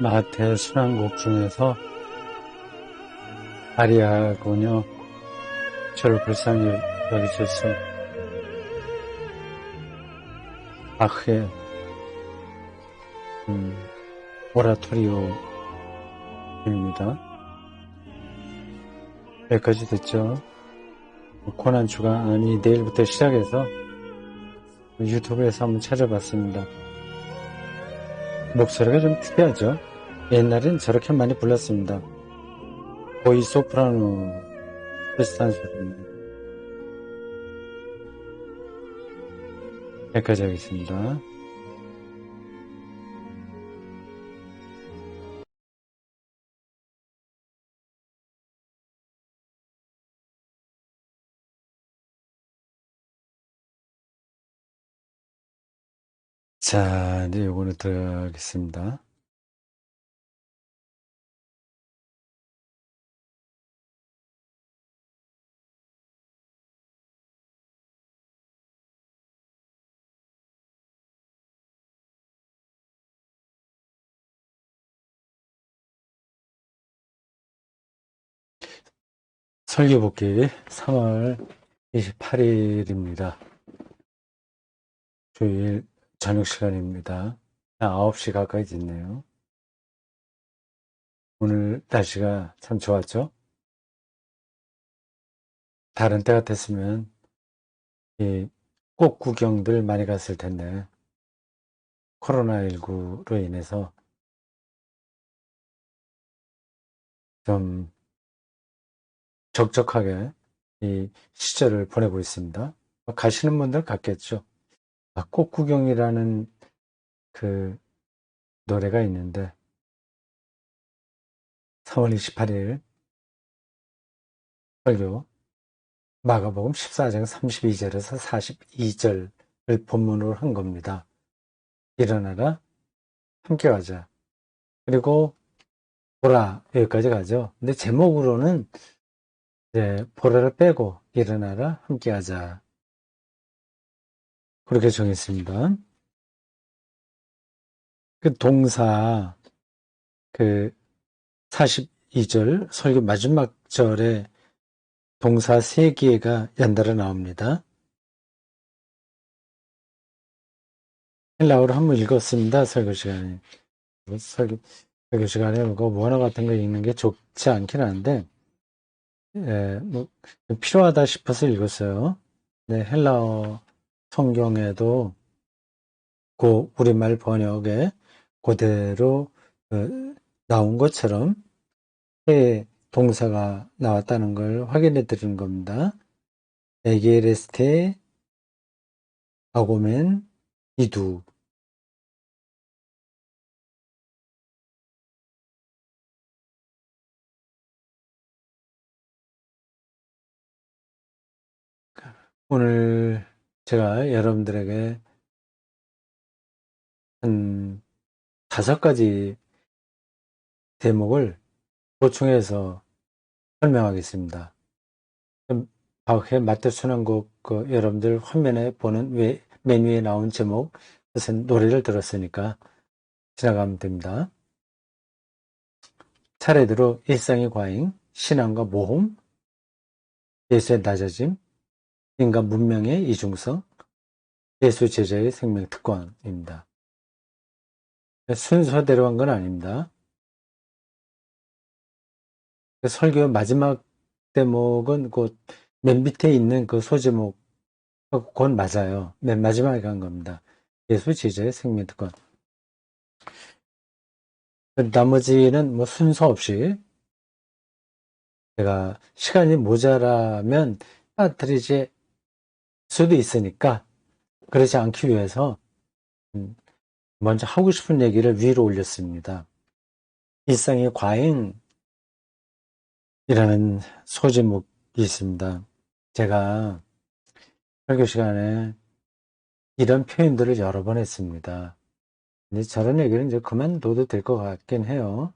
마태 순환곡 중에서 아리아군요, 저를 불쌍히 여기셔서 바흐의 오라토리오입니다. 여기까지 됐죠. 고난주간이 내일부터 시작해서 유튜브에서 한번 찾아봤습니다. 목소리가 좀 특이하죠. 옛날엔 저렇게 많이 불렀습니다. 거의 소프라노 비슷한 소리입니다. 여기까지 하겠습니다. 자, 이제 요거는 들어가겠습니다. 설교 복귀 3월 28일입니다. 주일 저녁 시간입니다. 9시 가까이 됐네요. 오늘 날씨가 참 좋았죠? 다른 때 같았으면 이 꽃 구경들 많이 갔을 텐데 코로나19로 인해서 좀 적적하게 이 시절을 보내고 있습니다. 가시는 분들 갔겠죠. 꽃 구경이라는 그 노래가 있는데 3월 28일 설교 마가복음 14장 32절에서 42절을 본문으로 한 겁니다. 일어나라 함께 가자. 그리고 보라 여기까지 가죠. 근데 제목으로는 이제 보라를 빼고 일어나라 함께 하자. 그렇게 정했습니다. 그 동사 그 42절 설교 마지막 절에 동사 3개가 연달아 나옵니다. 헬라어로 한번 읽었습니다. 설교 시간에. 설교 시간에 뭐 원어 같은 거 읽는 게 좋지 않긴 한데 뭐 필요하다 싶어서 읽었어요. 네, 헬라어 성경에도 그 우리말 번역에 그대로 나온 것처럼 해 동사가 나왔다는 걸 확인해 드리는 겁니다. 에게레스테 아고멘 이두. 오늘 제가 여러분들에게 한 5가지 대목을 보충해서 설명하겠습니다. 바흐의 마태 순환곡 여러분들 화면에 보는 맨 위에 나온 제목, 무슨 노래를 들었으니까 지나가면 됩니다. 차례대로 일상의 과잉, 신앙과 모험, 예수의 낮아짐, 인간 문명의 이중성, 예수 제자의 생명 특권입니다. 순서대로 한 건 아닙니다. 설교 마지막 대목은 곧 맨 밑에 있는 그 소제목, 그건 맞아요. 맨 마지막에 간 겁니다. 예수 제자의 생명 특권. 나머지는 뭐 순서 없이 제가 시간이 모자라면 빠뜨리지 수도 있으니까 그러지 않기 위해서 먼저 하고 싶은 얘기를 위로 올렸습니다. 일상의 과잉이라는 소제목이 있습니다. 제가 설교 시간에 이런 표현들을 여러 번 했습니다. 근데 저런 얘기는 이제 그만둬도 될 것 같긴 해요.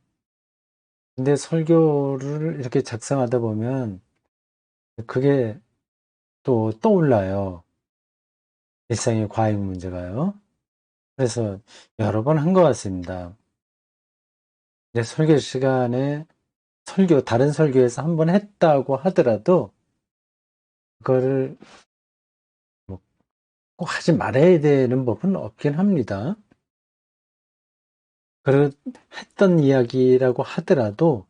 근데 설교를 이렇게 작성하다 보면 그게 또 떠올라요. 일상의 과잉 문제가요. 그래서 여러 번 한 것 같습니다. 이제 설교 시간에 다른 설교에서 한번 했다고 하더라도, 그거를 뭐꼭 하지 말아야 되는 법은 없긴 합니다. 했던 이야기라고 하더라도,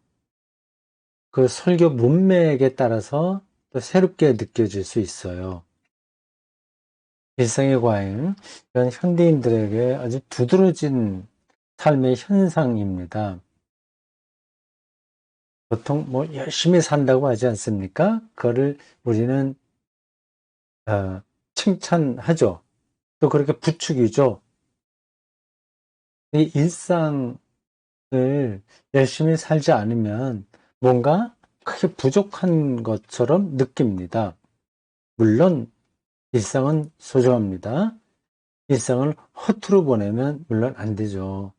그 설교 문맥에 따라서 또 새롭게 느껴질 수 있어요. 일상의 과잉, 이건 현대인들에게 아주 두드러진 삶의 현상입니다. 보통 뭐 열심히 산다고 하지 않습니까? 그거를 우리는 칭찬하죠. 또 그렇게 부추기죠. 이 일상을 열심히 살지 않으면 뭔가 크게 부족한 것처럼 느낍니다. 물론 일상은 소중합니다. 일상을 허투루 보내면 물론 안 되죠.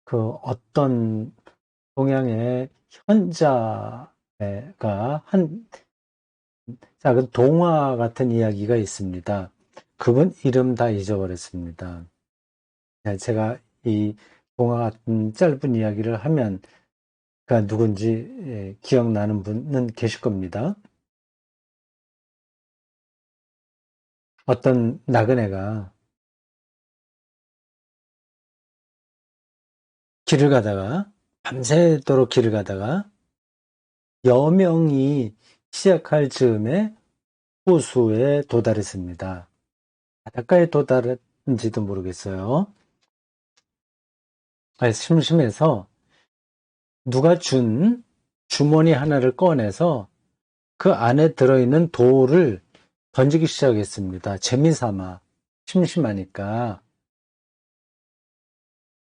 그 어떤 동양의 현자가 한 작은 동화 같은 이야기가 있습니다. 그분 이름 다 잊어버렸습니다. 제가 이 동화 같은 짧은 이야기를 하면 그 누군지 기억나는 분은 계실 겁니다. 어떤 나그네가 길을 가다가 밤새도록 길을 가다가 여명이 시작할 즈음에 호수에 도달했습니다. 바닷가에 도달했는지도 모르겠어요. 심심해서 누가 준 주머니 하나를 꺼내서 그 안에 들어있는 돌을 던지기 시작했습니다. 재미삼아. 심심하니까.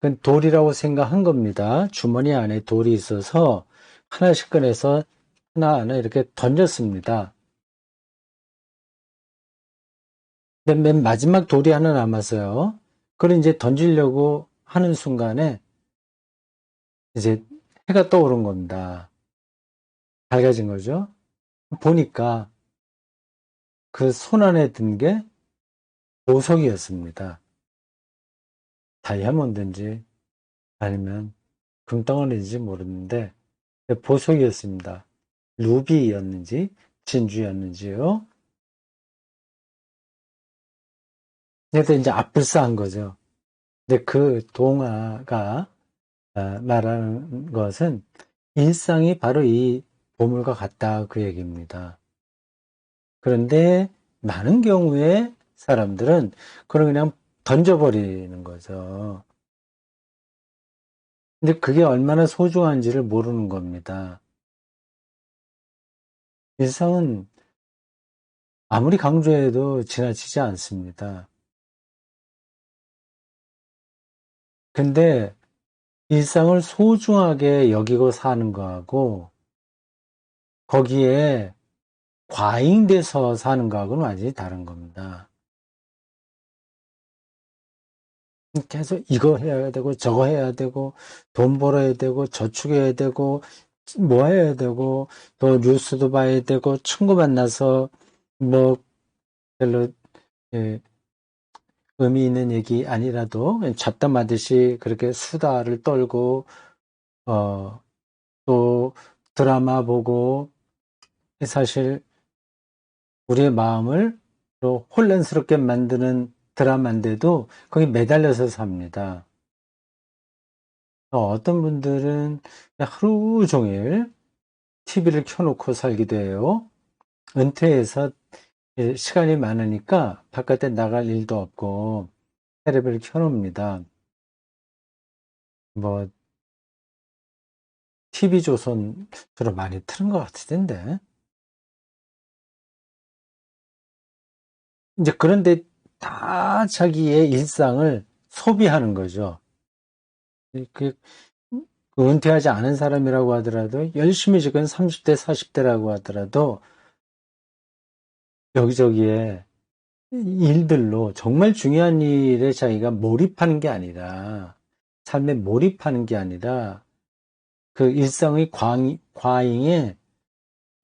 그건 돌이라고 생각한 겁니다. 주머니 안에 돌이 있어서 하나씩 꺼내서 하나하나 이렇게 던졌습니다. 근데 맨 마지막 돌이 하나 남았어요. 그걸 이제 던지려고 하는 순간에 이제 해가 떠오른 겁니다. 밝아진 거죠. 보니까 그 손 안에 든 게 보석이었습니다. 다이아몬드인지 아니면 금덩어리인지 모르는데 보석이었습니다. 루비였는지 진주였는지요. 그래서 이제 압불사한 거죠. 근데 그 동화가 말하는 것은 일상이 바로 이 보물과 같다 그 얘기입니다. 그런데 많은 경우에 사람들은 그걸 그냥 던져버리는 거죠. 근데 그게 얼마나 소중한지를 모르는 겁니다. 일상은 아무리 강조해도 지나치지 않습니다. 근데 일상을 소중하게 여기고 사는 거하고 거기에 과잉돼서 사는 거하고는 완전히 다른 겁니다. 계속 이거 해야 되고 저거 해야 되고 돈 벌어야 되고 저축해야 되고 뭐 해야 되고 또 뉴스도 봐야 되고 친구 만나서 뭐 별로 예, 의미 있는 얘기 아니라도 잡담하듯이 그렇게 수다를 떨고 어, 또 드라마 보고 사실 우리의 마음을 또 혼란스럽게 만드는 드라마인데도 거기 매달려서 삽니다. 어떤 분들은 하루 종일 TV를 켜놓고 살기도 해요. 은퇴해서 시간이 많으니까 바깥에 나갈 일도 없고 테레비를 켜놓습니다. 뭐 TV조선 주로 많이 틀은 것 같은데 이제 그런데 다 자기의 일상을 소비하는 거죠. 그 은퇴하지 않은 사람이라고 하더라도 열심히 지금 30대, 40대라고 하더라도 여기저기에 일들로 정말 중요한 일에 자기가 몰입하는 게 아니라 삶에 몰입하는 게 아니라 그 일상의 과잉에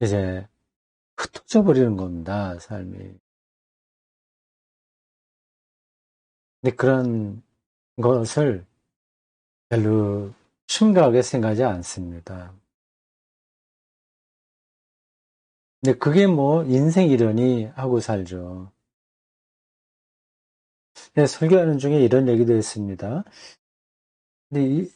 이제 흩어져 버리는 겁니다, 삶이. 근데 그런 것을 별로 심각하게 생각하지 않습니다. 근데 그게 뭐 인생이려니 하고 살죠. 네, 설교하는 중에 이런 얘기도 했습니다. 근데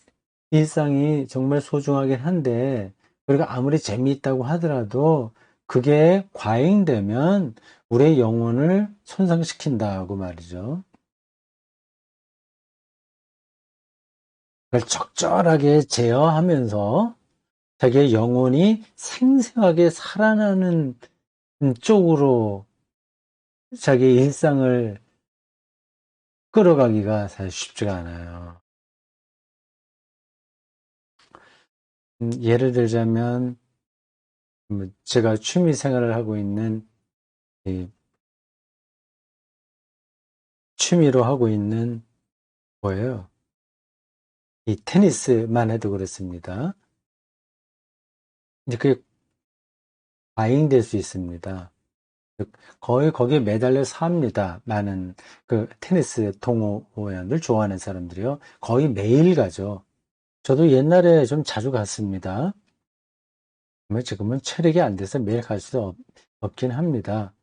일상이 정말 소중하긴 한데 우리가 아무리 재미있다고 하더라도 그게 과잉되면 우리의 영혼을 손상시킨다고 말이죠. 그걸 적절하게 제어하면서 자기의 영혼이 생생하게 살아나는 쪽으로 자기의 일상을 끌어가기가 사실 쉽지가 않아요. 예를 들자면 제가 취미 생활을 하고 있는 취미로 하고 있는 거예요. 이 테니스만 해도 그렇습니다. 이제 그게 과잉될 수 있습니다. 거의 거기에 매달려 삽니다. 많은 그 테니스 동호회원들 좋아하는 사람들이요. 거의 매일 가죠. 저도 옛날에 좀 자주 갔습니다. 지금은 체력이 안 돼서 매일 갈 수 없긴 합니다.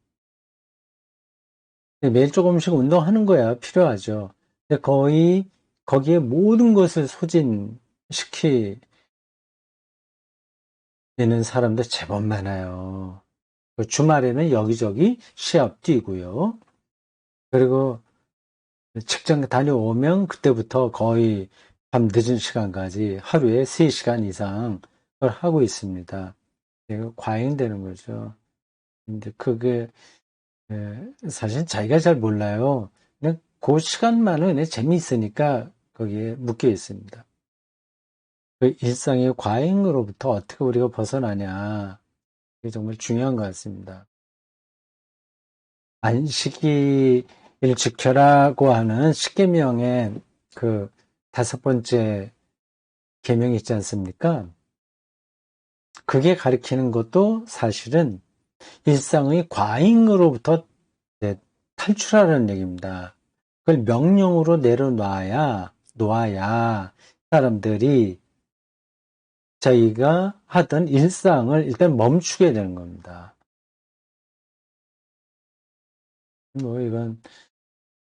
매일 조금씩 운동하는 거야 필요하죠. 근데 거의 거기에 모든 것을 소진시키는 사람들 제법 많아요. 주말에는 여기저기 시합 뛰고요. 그리고 직장 다녀오면 그때부터 거의 밤 늦은 시간까지 하루에 3시간 이상 그걸 하고 있습니다. 이거 과잉되는 거죠. 근데 그게 사실 자기가 잘 몰라요. 그냥 그 시간만은 그냥 재미있으니까 거기에 묶여 있습니다. 그 일상의 과잉으로부터 어떻게 우리가 벗어나냐. 이게 정말 중요한 것 같습니다. 안식일을 지켜라고 하는 십계명의 그 5번째 계명이 있지 않습니까? 그게 가리키는 것도 사실은 일상의 과잉으로부터 탈출하라는 얘기입니다. 그걸 명령으로 놓아야 사람들이 자기가 하던 일상을 일단 멈추게 되는 겁니다. 뭐 이건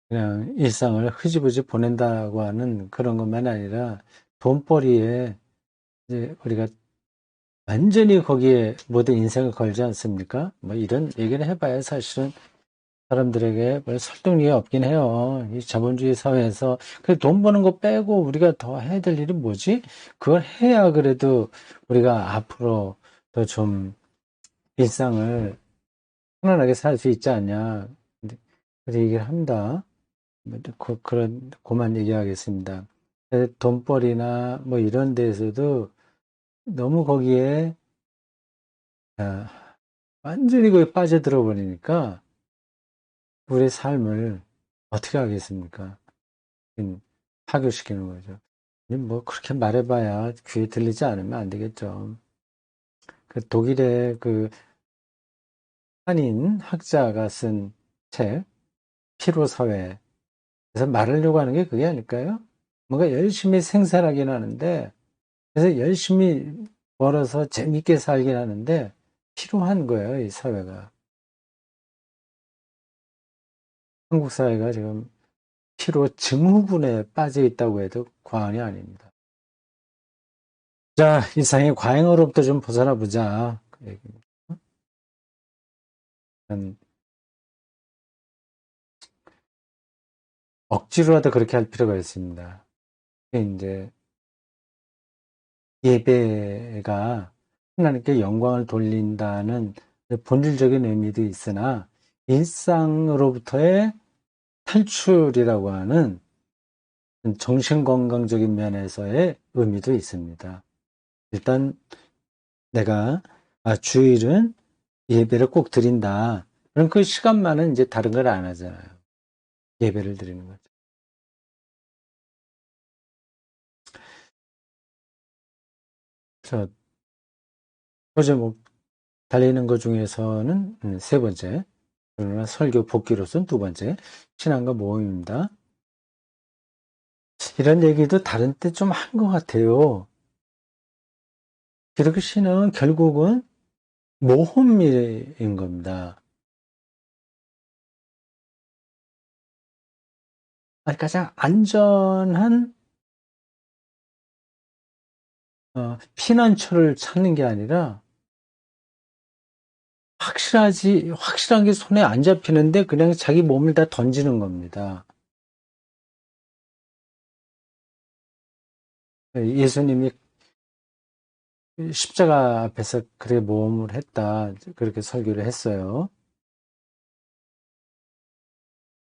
그냥 일상을 흐지부지 보낸다고 하는 그런 것만 아니라 돈벌이에 이제 우리가 완전히 거기에 모든 인생을 걸지 않습니까? 뭐 이런 얘기를 해봐야 사실은 사람들에게 별 설득력이 없긴 해요. 이 자본주의 사회에서 돈 버는 거 빼고 우리가 더 해야 될 일이 뭐지? 그걸 해야 그래도 우리가 앞으로 더 좀 일상을 편안하게 살 수 있지 않냐. 그런 얘기를 합니다. 그만 얘기하겠습니다. 돈벌이나 뭐 이런 데에서도 너무 거기에 완전히 거기 빠져들어 버리니까 우리의 삶을 어떻게 하겠습니까? 파교시키는 거죠. 뭐 그렇게 말해봐야 귀에 들리지 않으면 안 되겠죠. 그 독일의 그 한인 학자가 쓴 책, 피로사회. 그래서 말하려고 하는 게 그게 아닐까요? 뭔가 열심히 생산하긴 하는데, 그래서 열심히 벌어서 재밌게 살긴 하는데, 피로한 거예요, 이 사회가. 한국 사회가 지금 피로 증후군에 빠져 있다고 해도 과언이 아닙니다. 자, 이상의 과잉으로부터 좀 벗어나 보자. 그 얘기입니다. 억지로라도 그렇게 할 필요가 있습니다. 이제 예배가 하나님께 영광을 돌린다는 본질적인 의미도 있으나 일상으로부터의 탈출이라고 하는 정신건강적인 면에서의 의미도 있습니다. 일단 내가 주일은 예배를 꼭 드린다. 그럼 그 시간만은 이제 다른 걸 안 하잖아요. 예배를 드리는 거죠. 저 어제 뭐 달리는 것 중에서는 3번째, 그러나 설교 복귀로서는 2번째, 신앙과 모험입니다. 이런 얘기도 다른 때 좀 한 것 같아요. 기독신앙은 결국은 모험인 겁니다. 아니, 가장 안전한 피난처를 찾는 게 아니라 확실한 게 손에 안 잡히는데 그냥 자기 몸을 다 던지는 겁니다. 예수님이 십자가 앞에서 그렇게 모험을 했다. 그렇게 설교를 했어요.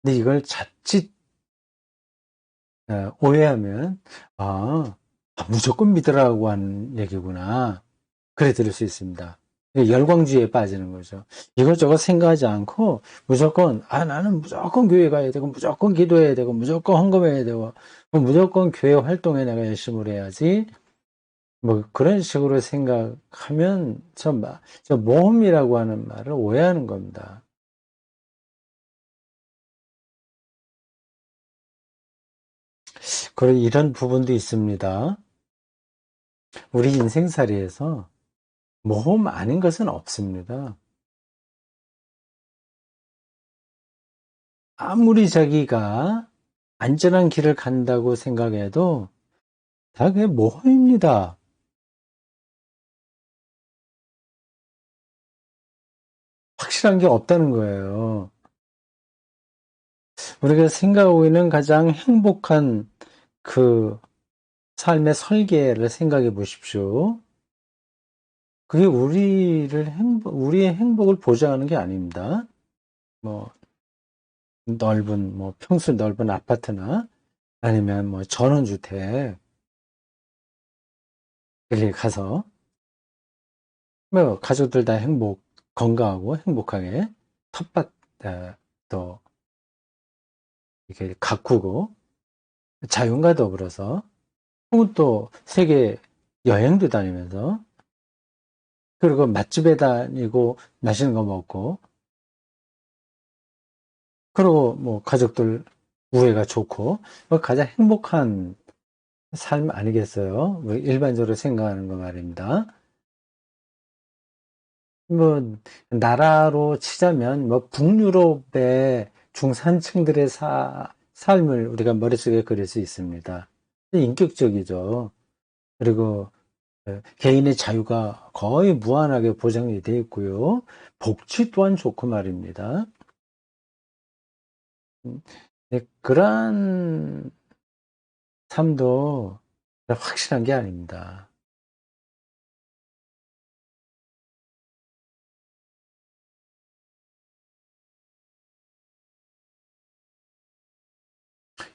근데 이걸 자칫 오해하면, 무조건 믿으라고 하는 얘기구나. 그래 들을 수 있습니다. 열광주의에 빠지는 거죠. 이것저것 생각하지 않고 무조건 나는 무조건 교회 가야 되고 무조건 기도해야 되고 무조건 헌금해야 되고 무조건 교회 활동에 내가 열심히 해야지 뭐 그런 식으로 생각하면 저 모험이라고 하는 말을 오해하는 겁니다. 그리고 이런 부분도 있습니다. 우리 인생살이에서 모험 아닌 것은 없습니다. 아무리 자기가 안전한 길을 간다고 생각해도 다 그게 모험입니다. 확실한 게 없다는 거예요. 우리가 생각하고 있는 가장 행복한 그 삶의 설계를 생각해 보십시오. 그게 우리의 행복을 보장하는 게 아닙니다. 뭐, 평수 넓은 아파트나 아니면 뭐 전원주택, 여기 가서, 뭐, 가족들 다 건강하고 행복하게 텃밭, 또, 이렇게 가꾸고, 자연과 더불어서, 혹은 또 세계 여행도 다니면서, 그리고 맛집에 다니고 맛있는 거 먹고, 그리고 뭐 가족들 우애가 좋고, 뭐 가장 행복한 삶 아니겠어요? 뭐 일반적으로 생각하는 거 말입니다. 뭐, 나라로 치자면, 뭐, 북유럽의 중산층들의 삶을 우리가 머릿속에 그릴 수 있습니다. 인격적이죠. 그리고 개인의 자유가 거의 무한하게 보장이 되어 있고요. 복지 또한 좋고 말입니다. 네, 그러한 삶도 확실한 게 아닙니다.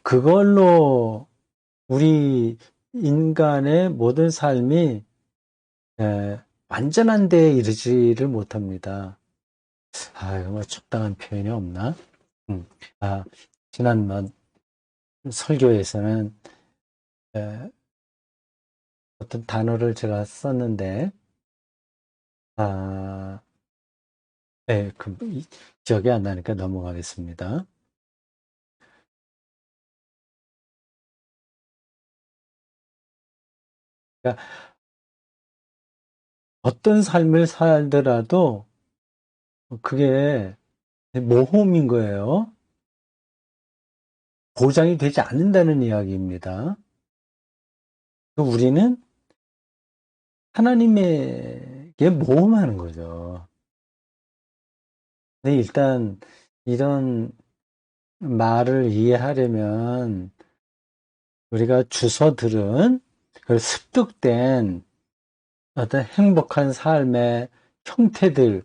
그걸로 우리 인간의 모든 삶이 완전한 데에 이르지를 못합니다. 이거 뭐 적당한 표현이 없나? 음, 아, 지난 설교에서는 에, 어떤 단어를 제가 썼는데, 아, 기억이 안 나니까 넘어가겠습니다. 그러니까 어떤 삶을 살더라도 그게 모험인 거예요. 보장이 되지 않는다는 이야기입니다. 우리는 하나님에게 모험하는 거죠. 근데 일단 이런 말을 이해하려면 우리가 주워 들은 그 습득된 어떤 행복한 삶의 형태들,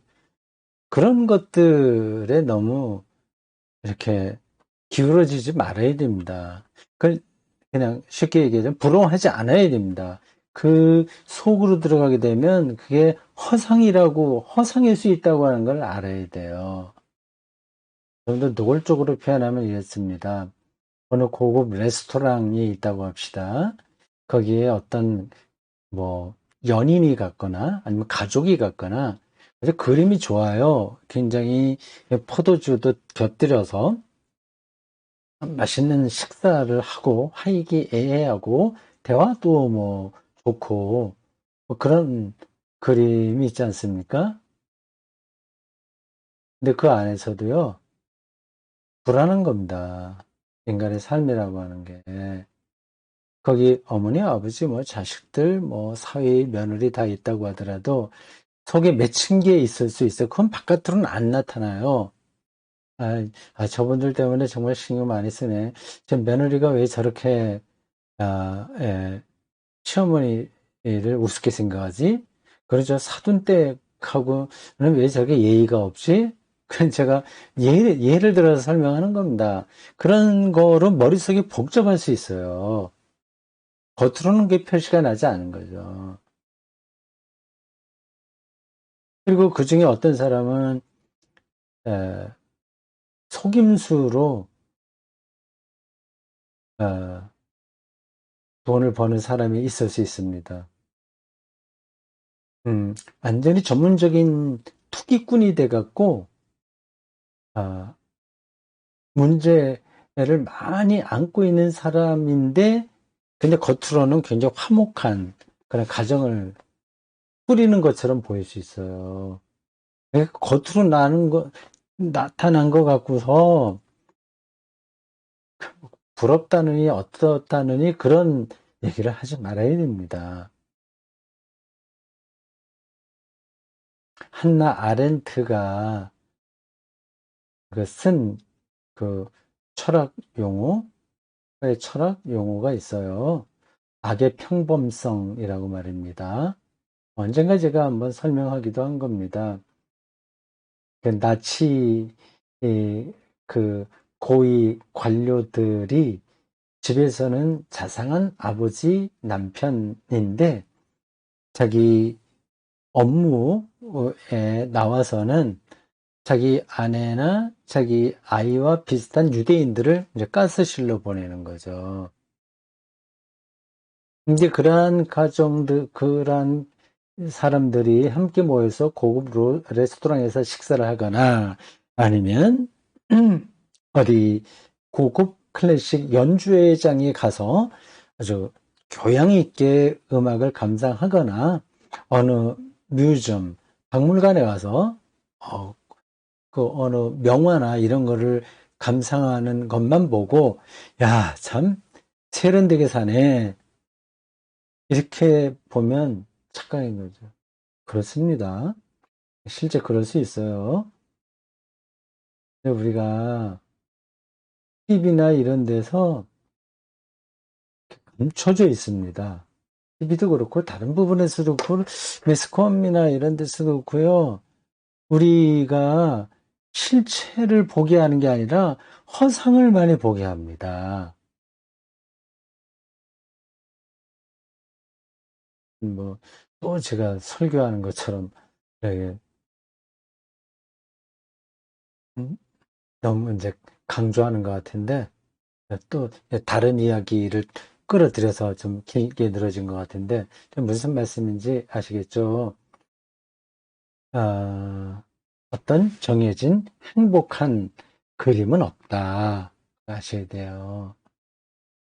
그런 것들에 너무 이렇게 기울어지지 말아야 됩니다. 그걸 그냥 쉽게 얘기하자면 부러워하지 않아야 됩니다. 그 속으로 들어가게 되면 그게 허상일 수 있다고 하는 걸 알아야 돼요. 좀 더 노골적으로 표현하면 이렇습니다. 어느 고급 레스토랑이 있다고 합시다. 거기에 어떤 뭐 연인이 갔거나 아니면 가족이 갔거나 그래서 그림이 좋아요. 굉장히 포도주도 곁들여서 맛있는 식사를 하고 화이기애애하고 대화도 뭐 좋고 뭐 그런 그림이 있지 않습니까? 근데 그 안에서도요, 불안한 겁니다. 인간의 삶이라고 하는 게. 거기 어머니, 아버지, 뭐 자식들, 뭐 사위, 며느리 다 있다고 하더라도 속에 맺힌 게 있을 수 있어요. 그건 바깥으로는 안 나타나요. 저분들 때문에 정말 신경 많이 쓰네. 저 며느리가 왜 저렇게, 예, 시어머니를 우습게 생각하지? 그러죠. 사돈댁하고는 왜 저렇게 예의가 없지? 그건 제가 예를 들어서 설명하는 겁니다. 그런 거로 머릿속이 복잡할 수 있어요. 겉으로는 그 표시가 나지 않은 거죠. 그리고 그 중에 어떤 사람은 에, 속임수로 어, 돈을 버는 사람이 있을 수 있습니다. 완전히 전문적인 투기꾼이 돼갖고 아, 문제를 많이 안고 있는 사람인데, 근데 겉으로는 굉장히 화목한 그런 가정을 꾸리는 것처럼 보일 수 있어요. 겉으로 나타난 것 같고서 부럽다느니 어떻다느니 그런 얘기를 하지 말아야 됩니다. 한나 아렌트가 쓴 그 철학 철학 용어가 있어요. 악의 평범성이라고 말입니다. 언젠가 제가 한번 설명하기도 한 겁니다. 그 나치 그 고위 관료들이 집에서는 자상한 아버지 남편인데 자기 업무에 나와서는 자기 아내나 자기 아이와 비슷한 유대인들을 이제 가스실로 보내는 거죠. 이제 그러한 가정들, 그러한 사람들이 함께 모여서 고급 레스토랑에서 식사를 하거나 아니면 어디 고급 클래식 연주회장에 가서 아주 교양 있게 음악을 감상하거나 어느 뮤지엄, 박물관에 가서 어, 그 어느 명화나 이런 거를 감상하는 것만 보고 야, 참 세련되게 사네. 이렇게 보면 착각인 거죠. 그렇습니다. 실제 그럴 수 있어요. 근데 우리가 TV나 이런 데서 감춰져 있습니다. TV도 그렇고 다른 부분에서도 그렇고 매스컴이나 이런 데서도 그렇고요. 우리가 실체를 보게 하는 게 아니라 허상을 많이 보게 합니다. 뭐 또 제가 설교하는 것처럼 되게 너무 이제 강조하는 것 같은데 또 다른 이야기를 끌어들여서 좀 길게 늘어진 것 같은데 무슨 말씀인지 아시겠죠? 어떤 정해진 행복한 그림은 없다. 아셔야 돼요.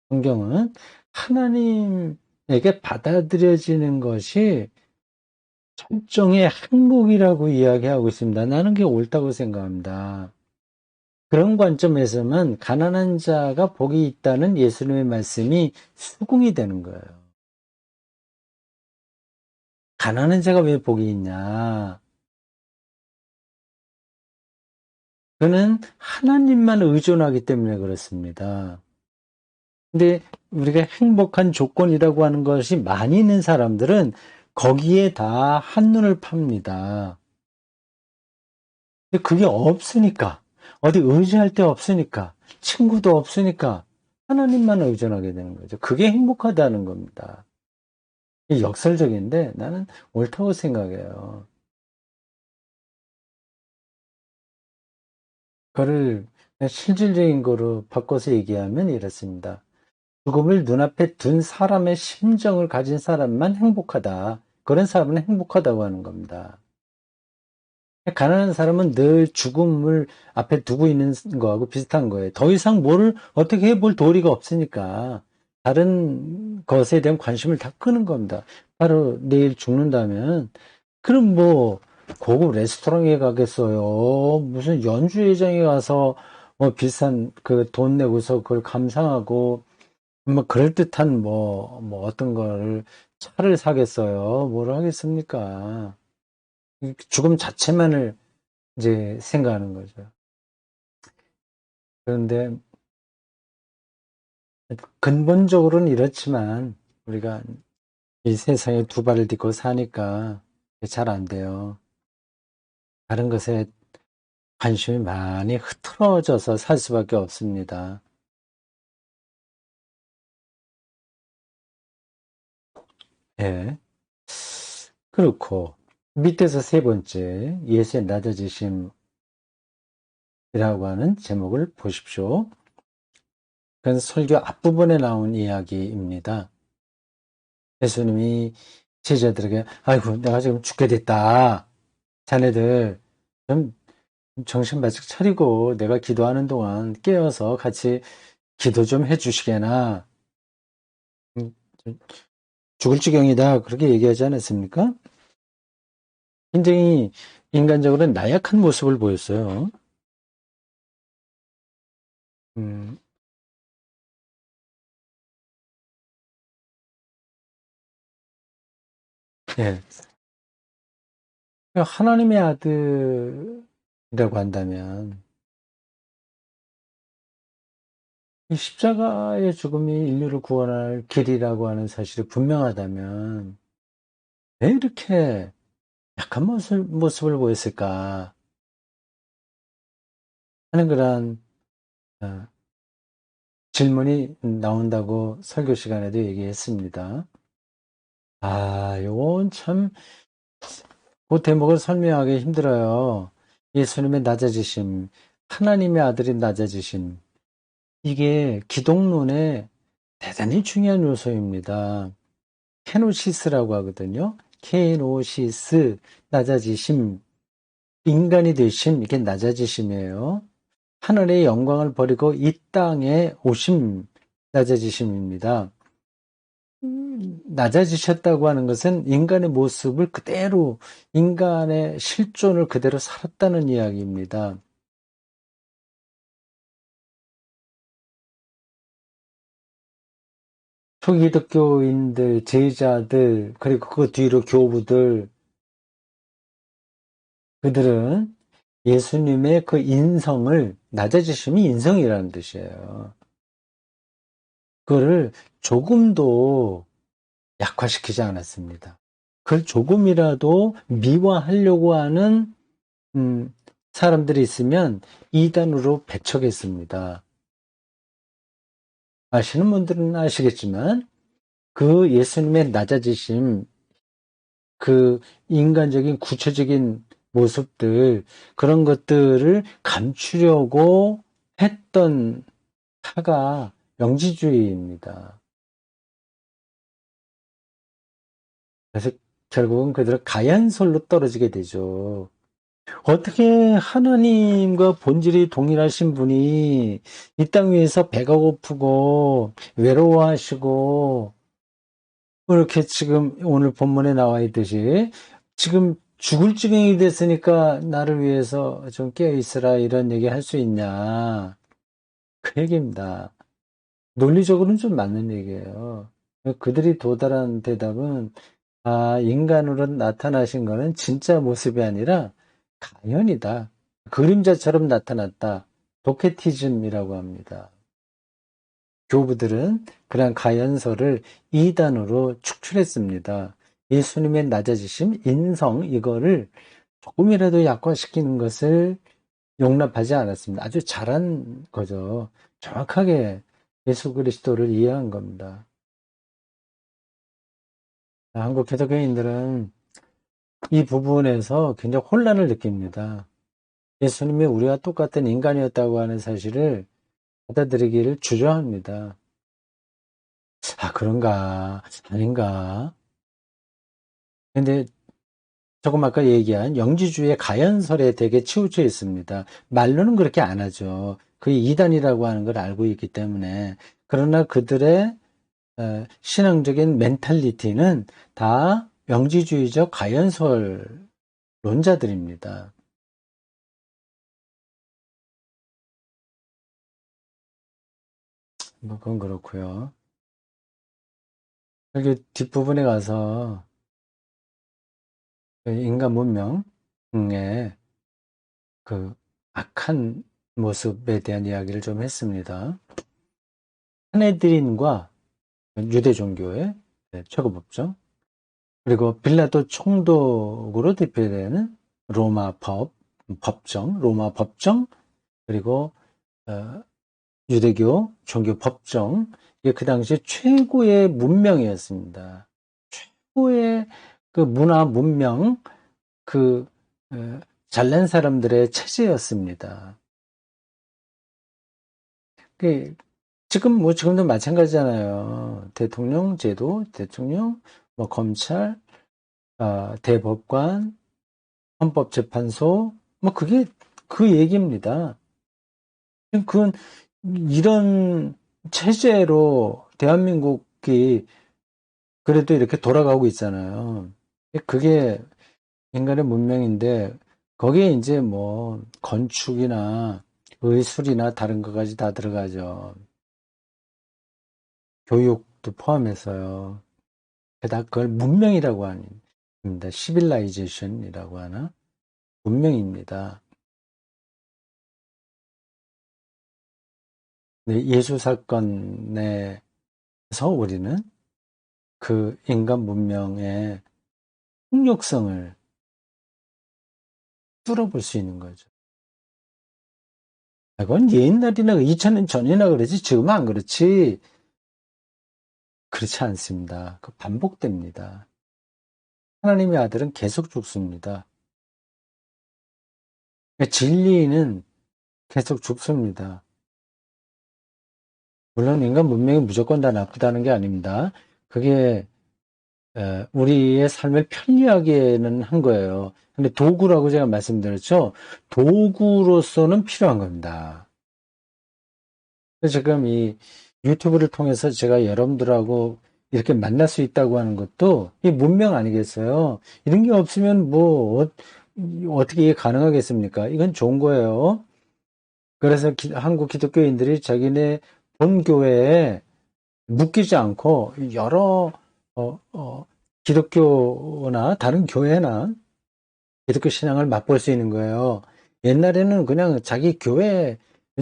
성경은 하나님에게 받아들여지는 것이 절정의 행복이라고 이야기하고 있습니다. 나는 그게 옳다고 생각합니다. 그런 관점에서만 가난한 자가 복이 있다는 예수님의 말씀이 수긍이 되는 거예요. 가난한 자가 왜 복이 있냐? 그는 하나님만 의존하기 때문에 그렇습니다. 근데 우리가 행복한 조건이라고 하는 것이 많이 있는 사람들은 거기에 다 한눈을 팝니다. 근데 그게 없으니까, 어디 의지할 데 없으니까, 친구도 없으니까 하나님만 의존하게 되는 거죠. 그게 행복하다는 겁니다. 역설적인데 나는 옳다고 생각해요. 그거를 실질적인 거로 바꿔서 얘기하면 이렇습니다. 죽음을 눈앞에 둔 사람의 심정을 가진 사람만 행복하다. 그런 사람은 행복하다고 하는 겁니다. 가난한 사람은 늘 죽음을 앞에 두고 있는 거하고 비슷한 거예요. 더 이상 뭐를 어떻게 해볼 도리가 없으니까 다른 것에 대한 관심을 다 끄는 겁니다. 바로 내일 죽는다면 그럼 뭐 고급 레스토랑에 가겠어요? 무슨 연주회장에 가서 비싼 그 돈 내고서 그걸 감상하고 뭐 그럴듯한 뭐 어떤 걸 차를 사겠어요? 뭘 하겠습니까? 죽음 자체만을 이제 생각하는 거죠. 그런데 근본적으로는 이렇지만 우리가 이 세상에 두 발을 딛고 사니까 잘 안 돼요. 다른 것에 관심이 많이 흐트러져서 살 수밖에 없습니다. 예. 그렇고 밑에서 세 번째 예수의 낮아지심이라고 하는 제목을 보십시오. 그건 설교 앞부분에 나온 이야기입니다. 예수님이 제자들에게 아이고 내가 지금 죽게 됐다. 자네들 좀 정신 바짝 차리고 내가 기도하는 동안 깨어서 같이 기도 좀 해주시게나. 음, 죽을 지경이다 그렇게 얘기하지 않았습니까? 굉장히 인간적으로 나약한 모습을 보였어요. 음, 예. 하나님의 아들이라고 한다면 이 십자가의 죽음이 인류를 구원할 길이라고 하는 사실이 분명하다면 왜 이렇게 약한 모습을 보였을까 하는 그런 어, 질문이 나온다고 설교 시간에도 얘기했습니다. 요건 참 그 대목을 설명하기 힘들어요. 예수님의 낮아지심, 하나님의 아들이 낮아지심. 이게 기독론의 대단히 중요한 요소입니다. 케노시스라고 하거든요. 케노시스, 낮아지심, 인간이 되심, 이게 낮아지심이에요. 하늘의 영광을 버리고 이 땅에 오심, 낮아지심입니다. 낮아지셨다고 하는 것은 인간의 모습을 그대로, 인간의 실존을 그대로 살았다는 이야기입니다. 초기독교인들, 제자들, 그리고 그 뒤로 교부들, 그들은 예수님의 그 인성을, 낮아지심이 인성이라는 뜻이에요. 그거를 조금도 약화시키지 않았습니다. 그걸 조금이라도 미화하려고 하는 사람들이 있으면 이단으로 배척했습니다. 아시는 분들은 아시겠지만 그 예수님의 낮아지심, 그 인간적인 구체적인 모습들, 그런 것들을 감추려고 했던 파가 영지주의입니다. 그래서 결국은 그들은 가연설로 떨어지게 되죠. 어떻게 하나님과 본질이 동일하신 분이 이 땅 위에서 배가 고프고 외로워하시고 이렇게 지금 오늘 본문에 나와 있듯이 지금 죽을 지경이 됐으니까 나를 위해서 좀 깨어 있으라 이런 얘기 할 수 있냐. 그 얘기입니다. 논리적으로는 좀 맞는 얘기예요. 그들이 도달한 대답은 인간으로 나타나신 거는 진짜 모습이 아니라 가연이다. 그림자처럼 나타났다. 도케티즘이라고 합니다. 교부들은 그런 가연설을 이단으로 축출했습니다. 예수님의 낮아지심, 인성 이거를 조금이라도 약화시키는 것을 용납하지 않았습니다. 아주 잘한 거죠. 정확하게 예수 그리스도를 이해한 겁니다. 한국 개독교인들은 이 부분에서 굉장히 혼란을 느낍니다. 예수님이 우리와 똑같은 인간이었다고 하는 사실을 받아들이기를 주저합니다. 그런가? 아닌가? 근데 조금 아까 얘기한 영지주의 가연설에 되게 치우쳐 있습니다. 말로는 그렇게 안 하죠. 그게 이단이라고 하는 걸 알고 있기 때문에. 그러나 그들의 신앙적인 멘탈리티는 다 영지주의적 가연설론자들입니다. 뭐 그건 그렇고요. 여기 뒷부분에 가서 인간 문명의 그 악한 모습에 대한 이야기를 좀 했습니다. 사내들인과 유대 종교의 최고법정, 그리고 빌라도 총독으로 대표되는 로마 법정, 그리고 유대교 종교 법정, 이게 그 당시 최고의 문명이었습니다. 최고의 그 문화 문명, 그 잘난 사람들의 체제였습니다. 그 지금도 마찬가지잖아요. 대통령 제도, 대통령, 뭐 검찰, 대법관, 헌법재판소, 뭐 그게 그 얘기입니다. 그건 이런 체제로 대한민국이 그래도 이렇게 돌아가고 있잖아요. 그게 인간의 문명인데 거기에 이제 뭐 건축이나 의술이나 다른 것까지 다 들어가죠. 교육도 포함해서요. 게다가 그걸 문명이라고 합니다. 시빌라이제이션이라고 하나? 문명입니다. 예수 사건에서 우리는 그 인간 문명의 폭력성을 뚫어볼 수 있는 거죠. 그건 옛날이나 2000년 전이나 그러지 지금은 안 그렇지. 그렇지 않습니다. 그 반복됩니다. 하나님의 아들은 계속 죽습니다. 진리는 계속 죽습니다. 물론 인간 문명이 무조건 다 나쁘다는 게 아닙니다. 그게 우리의 삶을 편리하게는 한 거예요. 근데 도구라고 제가 말씀드렸죠. 도구로서는 필요한 겁니다. 그래서 지금 이 유튜브를 통해서 제가 여러분들하고 이렇게 만날 수 있다고 하는 것도 이 문명 아니겠어요? 이런 게 없으면 뭐 어떻게 이게 가능하겠습니까? 이건 좋은 거예요. 그래서 한국 기독교인들이 자기네 본 교회에 묶이지 않고 여러 기독교나 다른 교회나 기독교 신앙을 맛볼 수 있는 거예요. 옛날에는 그냥 자기 교회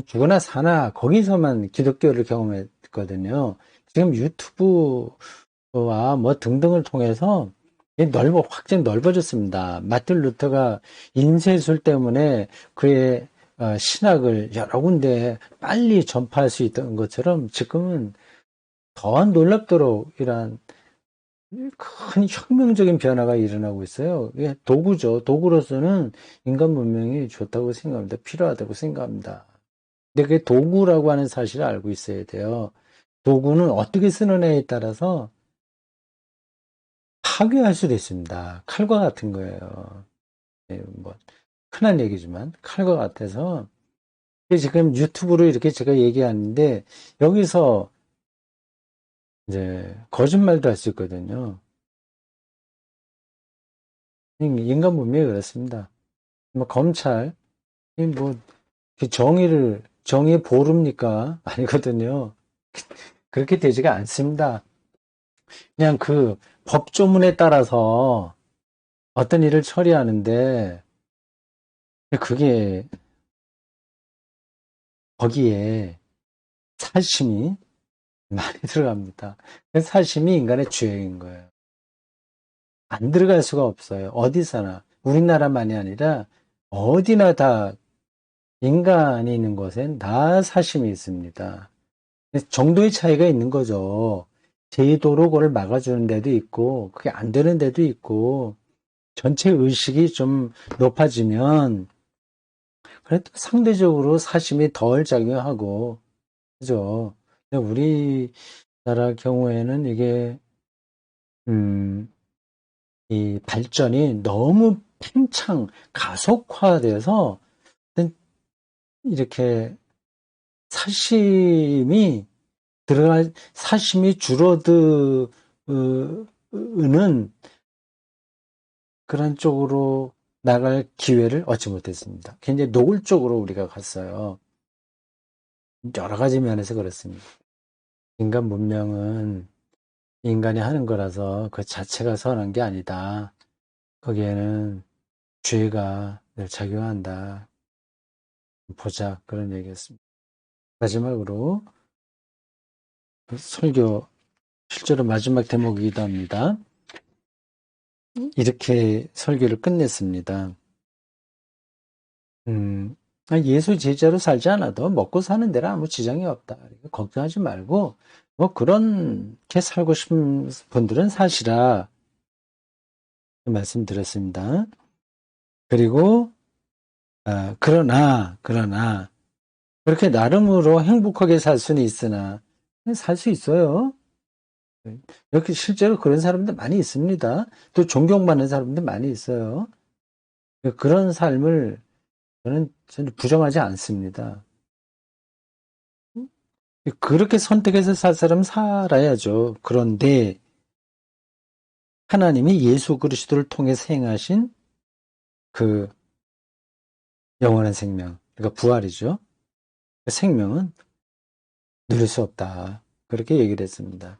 죽거나 사나 거기서만 기독교를 경험했거든요. 지금 유튜브와 뭐 등등을 통해서 확장 넓어졌습니다. 마틴 루터가 인쇄술 때문에 그의 신학을 여러 군데 빨리 전파할 수 있던 것처럼 지금은 더 놀랍도록 이러한 큰 혁명적인 변화가 일어나고 있어요. 이게 도구죠. 도구로서는 인간 문명이 좋다고 생각합니다. 필요하다고 생각합니다. 근데 그게 도구라고 하는 사실을 알고 있어야 돼요. 도구는 어떻게 쓰느냐에 따라서 파괴할 수도 있습니다. 칼과 같은 거예요. 뭐 흔한 얘기지만 칼과 같아서 지금 유튜브로 이렇게 제가 얘기하는데 여기서 이제 거짓말도 할 수 있거든요. 인간 문명이 그렇습니다. 뭐 검찰, 뭐 정의의 보루입니까? 아니거든요. 그렇게 되지가 않습니다. 그냥 그 법조문에 따라서 어떤 일을 처리하는데 그게 거기에 사심이 많이 들어갑니다. 사심이 인간의 죄인 거예요. 안 들어갈 수가 없어요. 어디서나. 우리나라만이 아니라 어디나 다 인간이 있는 곳엔 다 사심이 있습니다. 정도의 차이가 있는 거죠. 제도로 그걸 막아주는 데도 있고, 그게 안 되는 데도 있고, 전체 의식이 좀 높아지면, 그래도 상대적으로 사심이 덜 작용하고, 그죠? 근데 우리나라 경우에는 이게, 이 발전이 너무 팽창, 가속화돼서, 이렇게 사심이 사심이 줄어드는 그런 쪽으로 나갈 기회를 얻지 못했습니다. 굉장히 노골적으로 우리가 갔어요. 여러 가지 면에서 그렇습니다. 인간 문명은 인간이 하는 거라서 그 자체가 선한 게 아니다. 거기에는 죄가 늘 작용한다. 보자. 그런 얘기였습니다. 마지막으로 설교 실제로 마지막 대목이기도 합니다. 이렇게 설교를 끝냈습니다. 예수 제자로 살지 않아도 먹고 사는 데는 아무 지장이 없다. 걱정하지 말고 뭐 그렇게 살고 싶은 분들은 사시라 말씀드렸습니다. 그리고 그러나 그렇게 나름으로 행복하게 살 수는 있으나 살 수 있어요. 이렇게 실제로 그런 사람들 많이 있습니다. 또 존경받는 사람들 많이 있어요. 그런 삶을 저는 부정하지 않습니다. 그렇게 선택해서 살 사람은 살아야죠. 그런데 하나님이 예수 그리스도를 통해서 행하신 그 영원한 생명, 그러니까 부활이죠. 그 생명은 누릴 수 없다. 그렇게 얘기를 했습니다.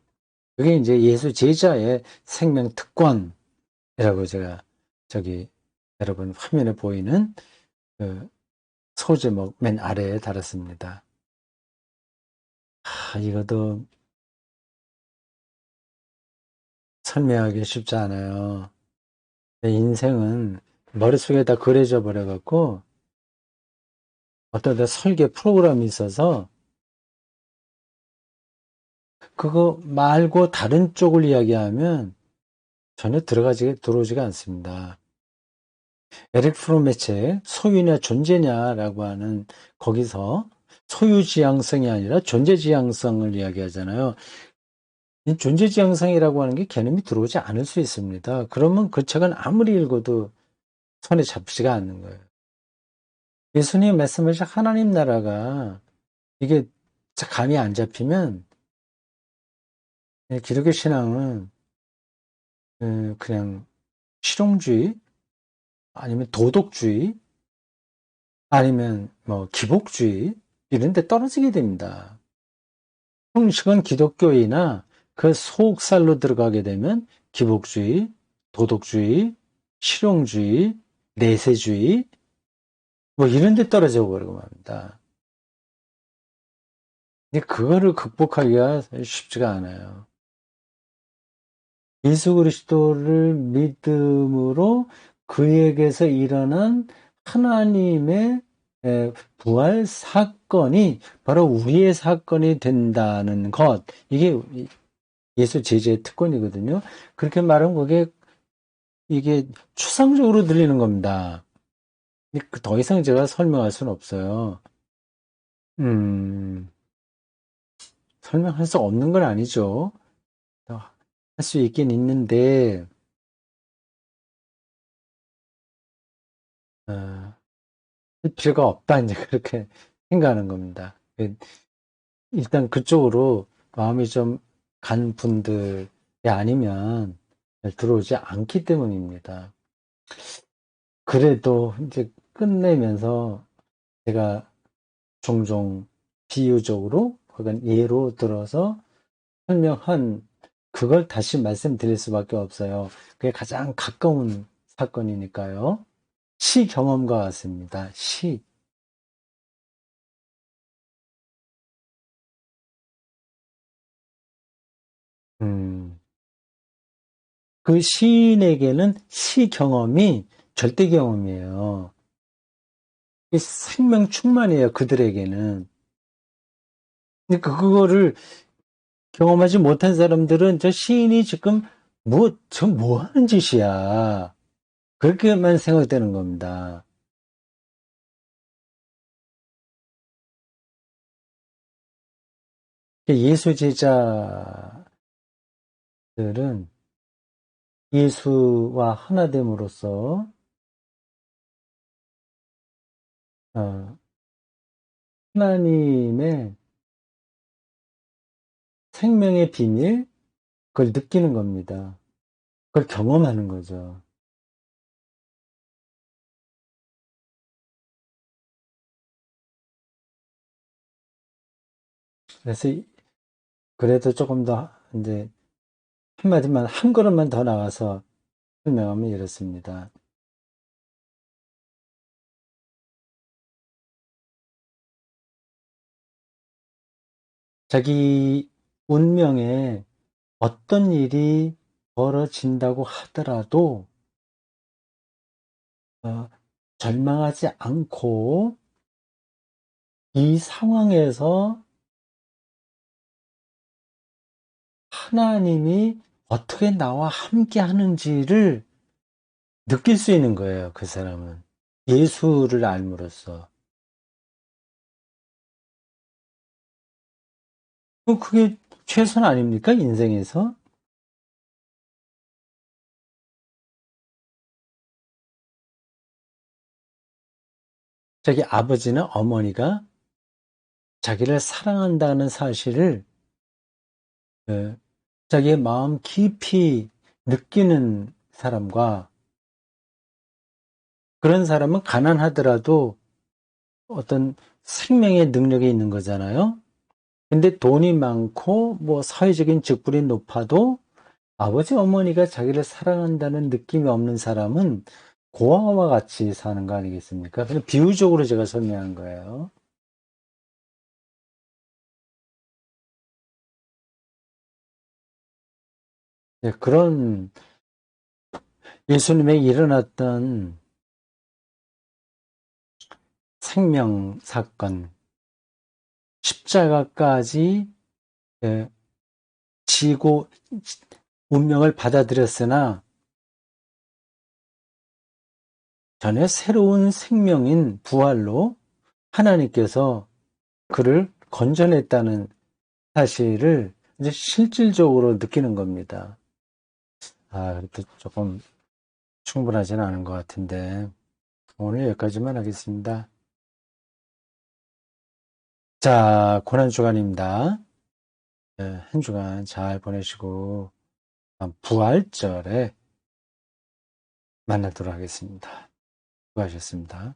그게 이제 예수 제자의 생명 특권이라고 제가 저기 여러분 화면에 보이는 그 소제목 맨 아래에 달았습니다. 이것도 설명하기 쉽지 않아요. 내 인생은 머릿속에 다 그려져 버려갖고 어떤 데 설계 프로그램이 있어서 그거 말고 다른 쪽을 이야기하면 전혀 들어오지가 않습니다. 에릭 프롬의 책 소유냐 존재냐라고 하는 거기서 소유지향성이 아니라 존재지향성을 이야기하잖아요. 이 존재지향성이라고 하는 게 개념이 들어오지 않을 수 있습니다. 그러면 그 책은 아무리 읽어도 손에 잡히지가 않는 거예요. 예수님 말씀하신 하나님 나라가 이게 감이 안 잡히면 기독교 신앙은 그냥 실용주의 아니면 도덕주의 아니면 뭐 기복주의 이런 데 떨어지게 됩니다. 형식은 기독교이나 그 속살로 들어가게 되면 기복주의, 도덕주의, 실용주의, 내세주의 뭐 이런 데 떨어져 버리고 말입니다. 근데 그거를 극복하기가 쉽지가 않아요. 예수 그리스도를 믿음으로 그에게서 일어난 하나님의 부활 사건이 바로 우리의 사건이 된다는 것. 이게 예수 제자의 특권이거든요. 그렇게 말하면 이게 추상적으로 들리는 겁니다. 더 이상 제가 설명할 수는 없어요. 설명할 수 없는 건 아니죠. 할 수 있긴 있는데, 할 필요가 없다, 이제 그렇게 생각하는 겁니다. 일단 그쪽으로 마음이 좀 간 분들이 아니면 들어오지 않기 때문입니다. 그래도 이제 끝내면서 제가 종종 비유적으로 혹은 예로 들어서 설명한 그걸 다시 말씀드릴 수밖에 없어요. 그게 가장 가까운 사건이니까요. 시 경험과 같습니다. 음, 그 시인에게는 시 경험이 절대 경험이에요. 생명 충만이에요, 그들에게는. 그러니까 그거를 경험하지 못한 사람들은 저 시인이 지금 뭐 하는 짓이야. 그렇게만 생각되는 겁니다. 예수 제자들은 예수와 하나됨으로써 어, 하나님의 생명의 비밀, 그걸 느끼는 겁니다. 그걸 경험하는 거죠. 그래서 그래도 조금 더 이제 한마디만 한 걸음만 더 나가서 설명하면 이렇습니다. 자기 운명에 어떤 일이 벌어진다고 하더라도 어, 절망하지 않고 이 상황에서 하나님이 어떻게 나와 함께 하는지를 느낄 수 있는 거예요, 그 사람은. 예수를 알므로써. 그게 최선 아닙니까? 인생에서? 자기 아버지나 어머니가 자기를 사랑한다는 사실을 어, 자기의 마음 깊이 느끼는 사람과 그런 사람은 가난하더라도 어떤 생명의 능력이 있는 거잖아요. 근데 돈이 많고 뭐 사회적인 직분이 높아도 아버지 어머니가 자기를 사랑한다는 느낌이 없는 사람은 고아와 같이 사는 거 아니겠습니까? 그냥 비유적으로 제가 설명한 거예요. 네, 그런 예수님의 일어났던 생명 사건, 십자가까지 예, 지고 운명을 받아들였으나 전혀 새로운 생명인 부활로 하나님께서 그를 건져냈다는 사실을 이제 실질적으로 느끼는 겁니다. 그래도 조금 충분하지는 않은 것 같은데 오늘 여기까지만 하겠습니다. 자, 고난주간입니다. 한 주간 잘 보내시고 부활절에 만나도록 하겠습니다. 수고하셨습니다.